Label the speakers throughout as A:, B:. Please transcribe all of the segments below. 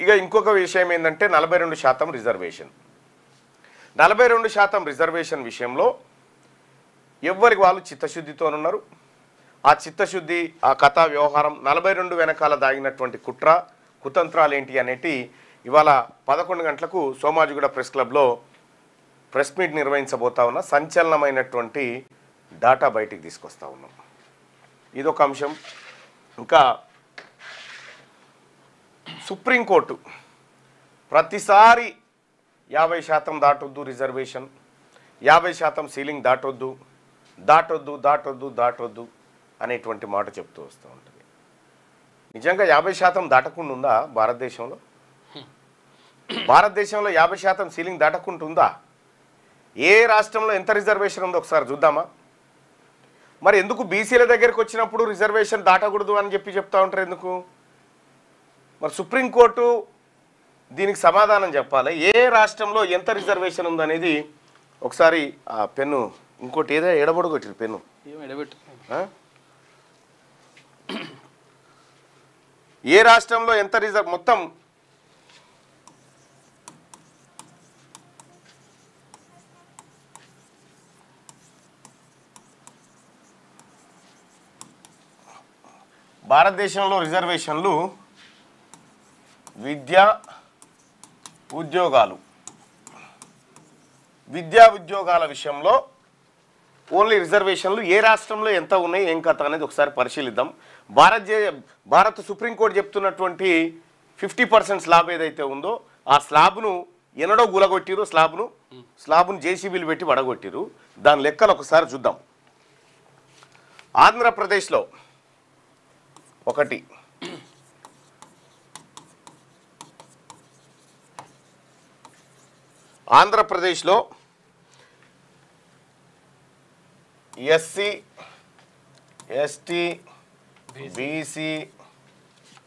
A: ఇక ఇంకొక విషయం ఏంటంటే 42% రిజర్వేషన్. 42% రిజర్వేషన్ విషయంలో ఎవరికి వాళ్ళు చిత్తశుద్ధితో ఉన్నారు. ఆ చిత్తశుద్ధి, ఆ కథా వ్యవహారం 42 వెనకాల దాగినటువంటి కుట్ర కుతంత్రాలు ఏంటి అనేటి ఇవాళ 11 గంటలకు సోమాజిగూడ ప్రెస్ క్లబ్లో ప్రెస్ మీట్ నిర్వహించబోతా ఉన్న సంచలనమైనటువంటి డాటా బయటికి తీసుకొస్తా ఉన్నాం. ఇదొక అంశం. ఇంకా సుప్రీంకోర్టు ప్రతిసారి 50% దాటొద్దు రిజర్వేషన్, 50% సీలింగ్ దాటొద్దు దాటొద్దు దాటొద్దు దాటొద్దు అనేటువంటి మాట చెప్తూ వస్తూ ఉంటుంది. నిజంగా 50% దాటకుండా ఉందా భారతదేశంలో? భారతదేశంలో 50% సీలింగ్ దాటకుంటుందా? ఏ రాష్ట్రంలో ఎంత రిజర్వేషన్ ఉందో ఒకసారి చూద్దామా? మరి ఎందుకు బీసీల దగ్గరికి వచ్చినప్పుడు రిజర్వేషన్ దాటకూడదు అని చెప్తా ఉంటారు ఎందుకు? మరి సుప్రీంకోర్టు దీనికి సమాధానం చెప్పాలి. ఏ రాష్ట్రంలో ఎంత రిజర్వేషన్ ఉందనేది ఒకసారి ఆ పెన్ను ఇంకోటి ఏదో ఎడబొడగొట్టిరు పెన్ను ఏ రాష్ట్రంలో ఎంత మొత్తం భారతదేశంలో రిజర్వేషన్లు విద్యా ఉద్యోగాల విషయంలో ఓన్లీ రిజర్వేషన్లు ఏ రాష్ట్రంలో ఎంత ఉన్నాయి ఏం కథ అనేది ఒకసారి పరిశీలిద్దాం. భారత సుప్రీంకోర్టు చెప్తున్నటువంటి 50% స్లాబ్ ఏదైతే ఉందో ఆ స్లాబ్ను ఎన్నడో గులగొట్టిరు. స్లాబ్ను జేసీబీలు పెట్టి వడగొట్టిరు. దాని లెక్కలు ఒకసారి చూద్దాం. ఆంధ్రప్రదేశ్లో 1, ఆంధ్రప్రదేశ్లో ఎస్సీ, ఎస్టీ, బీసీ,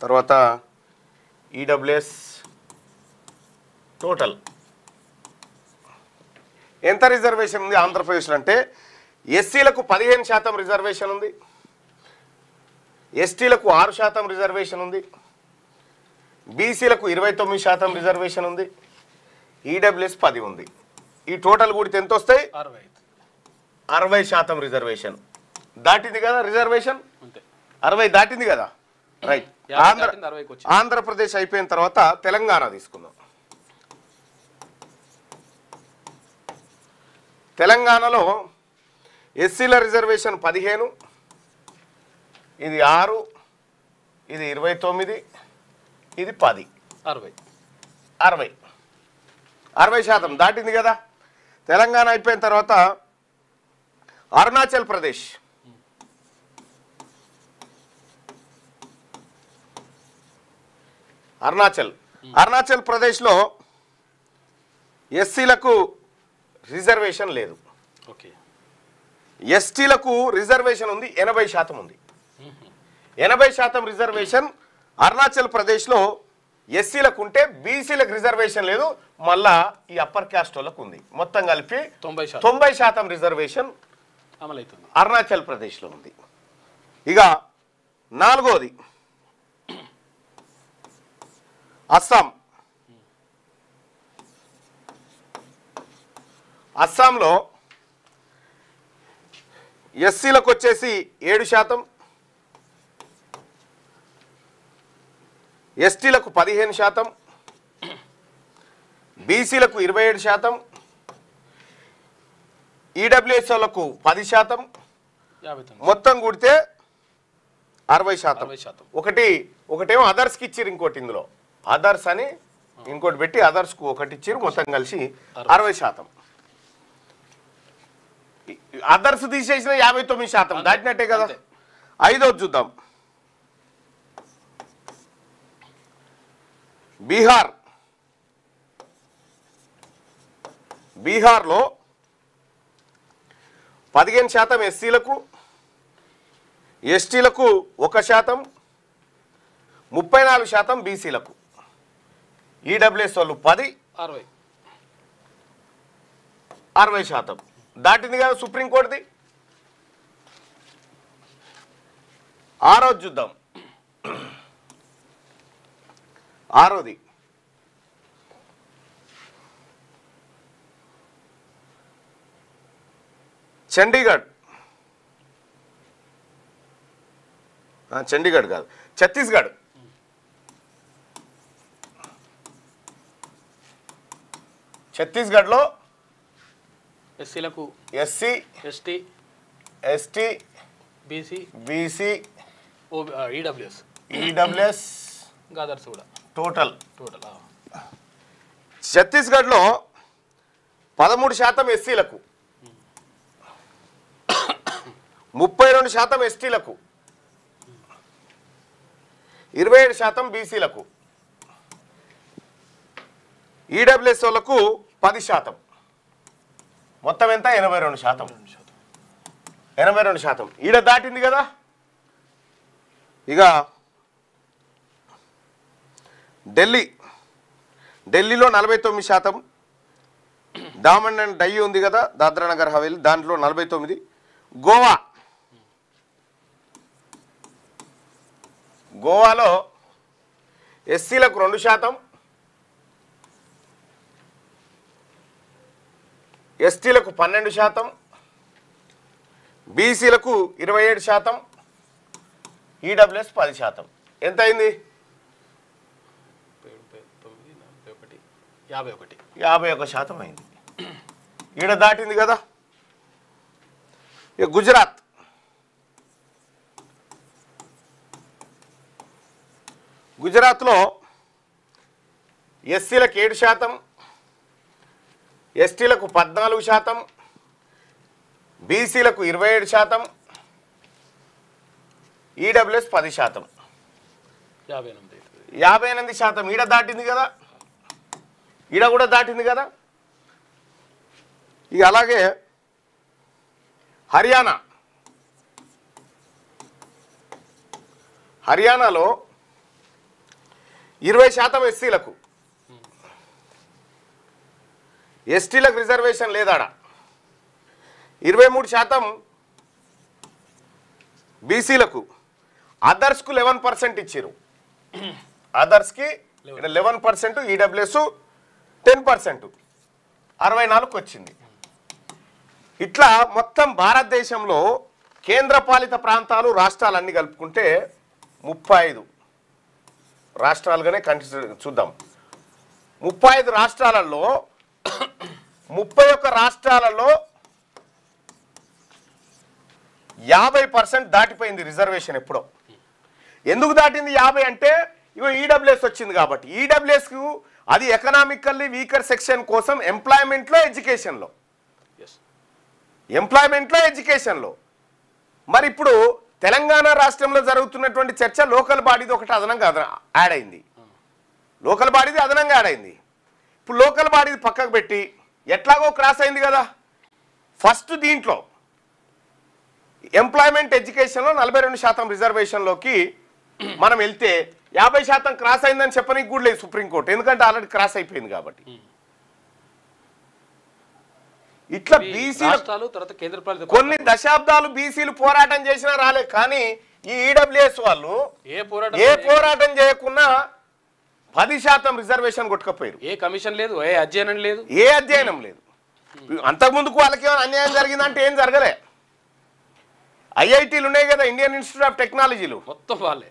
A: తర్వాత ఈడబ్ల్యూఎస్ టోటల్ ఎంత రిజర్వేషన్ ఉంది ఆంధ్రప్రదేశ్లో అంటే ఎస్సీలకు 15% రిజర్వేషన్ ఉంది, ఎస్టీలకు 6% రిజర్వేషన్ ఉంది, బీసీలకు 29% రిజర్వేషన్ ఉంది, ఈడబ్ల్యూఎస్ 10 ఉంది. ఈ టోటల్ కూడితే ఎంత వస్తాయి? 60% రిజర్వేషన్ దాటింది కదా. రిజర్వేషన్ 60 దాటింది కదా. రైట్. ఆంధ్రప్రదేశ్ అయిపోయిన తర్వాత తెలంగాణ తీసుకుందాం. తెలంగాణలో ఎస్సీల రిజర్వేషన్ 15, ఇది 6, ఇది 29, ఇది 10, 60% దాటింది కదా. తెలంగాణ అయిపోయిన తర్వాత అరుణాచల్ ప్రదేశ్ అరుణాచల్ ప్రదేశ్లో ఎస్సీలకు రిజర్వేషన్ లేదు, ఎస్టీలకు రిజర్వేషన్ ఉంది, 80% ఉంది. 80% రిజర్వేషన్ అరుణాచల్ ప్రదేశ్లో ఎస్సీలకు ఉంటే బీసీలకు రిజర్వేషన్ లేదు. మళ్ళా ఈ అప్పర్ క్యాస్ట్ వాళ్ళకు ఉంది. మొత్తం కలిపి 90% రిజర్వేషన్ అరుణాచల్ ప్రదేశ్లో ఉంది. ఇక 4వది అస్సాంలో ఎస్సీలకు వచ్చేసి 7%, ఎస్టీలకు 15%, బీసీలకు 27%, ఈడబ్ల్యూఎస్ వాళ్ళకు 10%, మొత్తం కూడితే 60%. ఒకటేమో అదర్స్కి ఇచ్చిర్రు, ఇంకోటి ఇందులో అదర్స్ అని ఇంకోటి పెట్టి అదర్స్కు ఒకటి ఇచ్చిర్రు, మొత్తం కలిసి 60%. అదర్స్ తీసేసిన 59% దాటినట్టే కదా. 5వది చూద్దాం. బీహార్లో 15% ఎస్సీలకు, ఎస్టీలకు 1%, 34% బీసీలకు, ఈడబ్ల్యూఎస్ వాళ్ళు 10, 60% దాటింది కదా సుప్రీంకోర్టుది. 6వది చూద్దాం. 6వది చండీగఢ్ చండీగఢ్ కాదు, ఛత్తీస్గఢ్. ఛత్తీస్గఢ్లో
B: ఎస్సీలకు
A: ఎస్సీ ఎస్టీ బీసీ ఈడబ్ల్యూఎస్
B: గాదర్స్ కూడా
A: టోటల్. ఛత్తీస్గఢ్లో 13% ఎస్సీలకు, 32% ఎస్టీలకు, 27% బీసీలకు, ఈడబ్ల్యూఎస్ వాళ్ళకు 10%. మొత్తం ఎంత? 82%. 82%. ఈడ దాటింది కదా. ఇక ఢిల్లీలో 49%. డామన్ అండ్ డయ్యూ ఉంది కదా, దాద్రా నగర్ హవేలీ, దాంట్లో 49. గోవాలో ఎస్సీలకు 2%, ఎస్టీలకు 12%, బీసీలకు 27%, ఈడబ్ల్యూఎస్ 10%. ఎంత అయింది? 51% అయింది. ఈడ దాటింది కదా. ఇక గుజరాత్లో ఎస్సీలకు 7%, ఎస్టీలకు 14%, బీసీలకు 27%, ఈడబ్ల్యూఎస్ 10%. 58%. ఈడ దాటింది కదా, ఈడ కూడా దాటింది కదా. ఇక అలాగే హర్యానాలో 20% ఎస్సీలకు, ఎస్టీలకు రిజర్వేషన్ లేదాడ. 23% బీసీలకు, అదర్స్కు 11% ఇచ్చారు. అదర్స్కి 11%, ఈడబ్ల్యూఎస్ 10%, 64కు వచ్చింది. ఇట్లా మొత్తం భారతదేశంలో కేంద్రపాలిత ప్రాంతాలు రాష్ట్రాలన్నీ కలుపుకుంటే 35 రాష్ట్రాలుగానే చూద్దాం. 35 రాష్ట్రాలలో 31 రాష్ట్రాలలో 50% దాటిపోయింది రిజర్వేషన్ ఎప్పుడో. ఎందుకు దాటింది 50 అంటే ఇగో ఈడబ్ల్యూఎస్ వచ్చింది కాబట్టి. ఈడబ్ల్యూఎస్కు అది ఎకనామికల్లీ వీకర్ సెక్షన్ కోసం ఎంప్లాయ్మెంట్లో ఎడ్యుకేషన్లో. మరి ఇప్పుడు తెలంగాణ రాష్ట్రంలో జరుగుతున్నటువంటి చర్చ లోకల్ బాడీది ఒకటి అదనంగా యాడ్ అయింది. ఇప్పుడు లోకల్ బాడీది పక్కకు పెట్టి ఎట్లాగో క్రాస్ అయింది కదా. ఫస్ట్ దీంట్లో ఎంప్లాయ్మెంట్ ఎడ్యుకేషన్లో 42% రిజర్వేషన్లోకి మనం వెళ్తే 50% క్రాస్ అయిందని చెప్పనీకి కూడా లేదు సుప్రీంకోర్టు, ఎందుకంటే ఆల్రెడీ క్రాస్ అయిపోయింది కాబట్టి. ఇట్లా బీసీలు కొన్ని దశాబ్దాలు బీసీలు పోరాటం చేసినా రాలే. కానీ ఈ ఈడబ్ల్యూఎస్ వాళ్ళు ఏ పోరాటం చేయకున్నా 10% రిజర్వేషన్ కొట్టుకపోయారు.
B: ఏ కమిషన్ లేదు, ఏ
A: అధ్యయనం లేదు. అంతకుముందుకు వాళ్ళకి ఏమైనా అన్యాయం జరిగిందంటే ఏం జరగలే. ఐఐటీలు ఉన్నాయి కదా, ఇండియన్ ఇన్స్టిట్యూట్ ఆఫ్ టెక్నాలజీలు,
B: మొత్తం వాళ్ళే.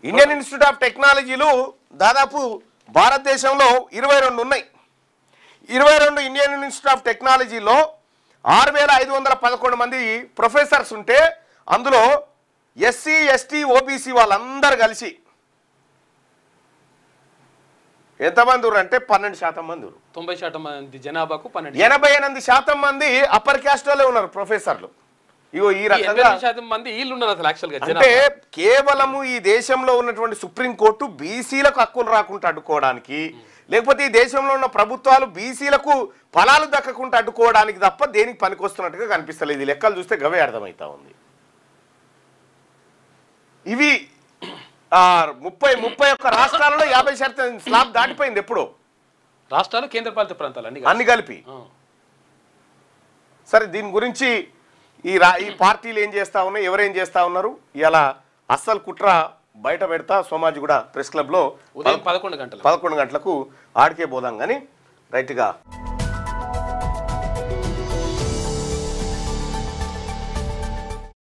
A: ఇండియన్ ఇన్స్టిట్యూట్ ఆఫ్ టెక్నాలజీలు దాదాపు భారతదేశంలో 22 ఉన్నాయి. 22 ఇండియన్ ఇన్స్టిట్యూట్ ఆఫ్ టెక్నాలజీలో 6511 మంది ప్రొఫెసర్స్ ఉంటే అందులో ఎస్సీ ఎస్టీ ఓబీసీ వాళ్ళందరూ కలిసి ఎంతమంది అంటే 12% మంది.
B: 90% మంది జనాభాకు
A: 88% మంది అప్పర్ క్యాస్ట్ వాళ్ళే ఉన్నారు ప్రొఫెసర్లు. ఇగో ఈ రకంగా అంటే కేవలము ఈ దేశంలో ఉన్నటువంటి సుప్రీంకోర్టు బీసీలకు హక్కులు రాకుండా అడ్డుకోవడానికి, లేకపోతే ఈ దేశంలో ఉన్న ప్రభుత్వాలు బీసీలకు ఫలాలు దక్కకుండా అడ్డుకోవడానికి తప్ప దేనికి పనికొస్తున్నట్టుగా కనిపిస్తలేదు. ఈ లెక్కలు చూస్తే గవే అర్థమవుతా ఉంది. ఇవి 31 రాష్ట్రాలలో 50% స్లాబ్ దాటిపోయింది. ఎప్పుడో
B: రాష్ట్రాలు కేంద్రపాలిత ప్రాంతాలు
A: అన్ని కలిపి. సరే, దీని గురించి ఈ పార్టీలు ఏం చేస్తా ఉన్నాయి, ఎవరేం చేస్తా ఉన్నారు, ఇలా అస్సలు కుట్ర బయట పెడతా సోమాజిగూడ ప్రెస్ క్లబ్లో
B: ఉదయం 11 గంటలకు
A: ఆడికే పోదాం కానీ రైట్గా.